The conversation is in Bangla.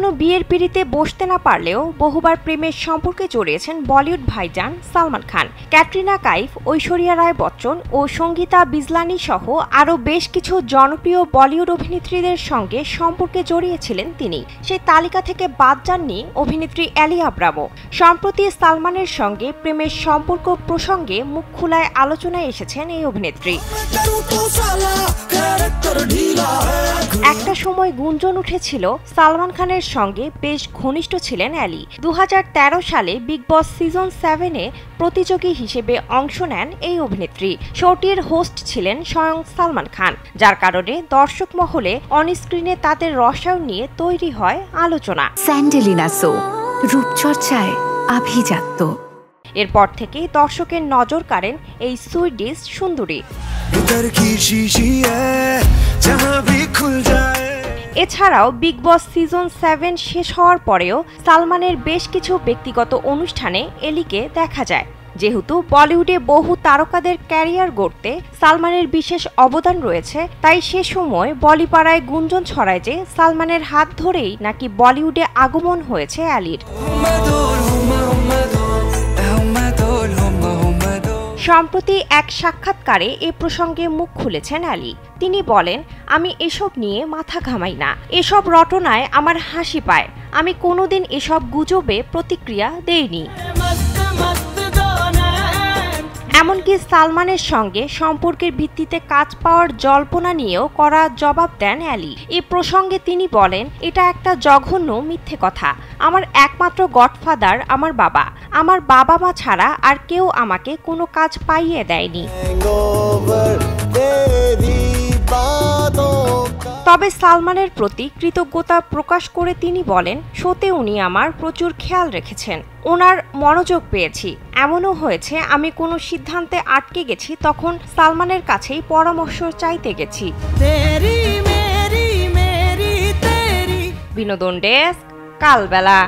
কখনো বিয়ের পিঁড়িতে বসতে না পারলেও বহুবার প্রেমের সম্পর্কে জড়িয়েছেন বলিউড ভাইজান সালমান খান। ক্যাটরিনা কাইফ, ঐশ্বরিয়া রায় বচ্চন ও সঙ্গীতা বিজলানি সহ আরও বেশ কিছু জনপ্রিয় বলিউড অভিনেত্রীদের সঙ্গে সম্পর্কে জড়িয়েছিলেন তিনি। সেই তালিকা থেকে বাদ যাননি অভিনেত্রী অ্যালি আব্রামও। সম্প্রতি সালমানের সঙ্গে প্রেমের সম্পর্ক প্রসঙ্গে মুখ খোলায় আলোচনায় এসেছেন এই অভিনেত্রী। একটা সময় গুঞ্জন উঠেছিল সালমান খানের সঙ্গে বেশ ঘনিষ্ঠ ছিলেন অ্যালি। 2013 সালে বিগ বস সিজন 7-এ প্রতিযোগী হিসেবে অংশ নেন এই অভিনেত্রী। শোটির হোস্ট ছিলেন স্বয়ং সালমান খান, যার কারণে দর্শক মহলে অনস্ক্রিনে তাদের রসায়ন নিয়ে তৈরি হয় আলোচনা। স্যান্ডেলিনা সো, রূপচর্চায় আভিজাত্য। এরপর থেকেই দর্শকের নজর কাড়েন এই সুইডিশ সুন্দরী। এছাড়াও বিগ বস সিজন 7 শেষ হওয়ার পরেও সালমানের বেশ কিছু ব্যক্তিগত অনুষ্ঠানে এলিকে দেখা যায়। যেহেতু বলিউডে বহু তারকাদের ক্যারিয়ার গড়তে সালমানের বিশেষ অবদান রয়েছে, তাই সে সময় বলিপাড়ায় গুঞ্জন ছড়ায় যে সালমানের হাত ধরেই নাকি বলিউডে আগমন হয়েছে অ্যালির। সম্প্রতি এক সাক্ষাৎকারে এ প্রসঙ্গে মুখ খুলেছেন অ্যালি। তিনি বলেন, আমি এসব নিয়ে মাথা ঘামাই না, এসব রটনায় আমার হাসি পায়। আমি কোনোদিন এসব গুজবে প্রতিক্রিয়া দেইনি। এমনকি সালমানের সঙ্গে সম্পর্কের ভিত্তিতে কাজ পাওয়ার জল্পনা নিয়েও কড়া জবাব দেন অ্যালি। এ প্রসঙ্গে তিনি বলেন, এটা একটা জঘন্য মিথ্যে কথা। আমার একমাত্র গডফাদার আমার বাবা। আমার বাবা মা ছাড়া আর কেউ আমাকে কোনো কাজ পাইয়ে দেয়নি। তবে সালমানের প্রতি কৃতজ্ঞতা প্রকাশ করে তিনি বলেন, শোতে উনি আমার প্রচুর খেয়াল রেখেছেন, ওনার মনোযোগ পেয়েছি। এমনও হয়েছে আমি কোনো সিদ্ধান্তে আটকে গেছি, তখন সালমানের কাছেই পরামর্শ চাইতে গেছি। বিনোদন ডেস্ক, কালবেলা।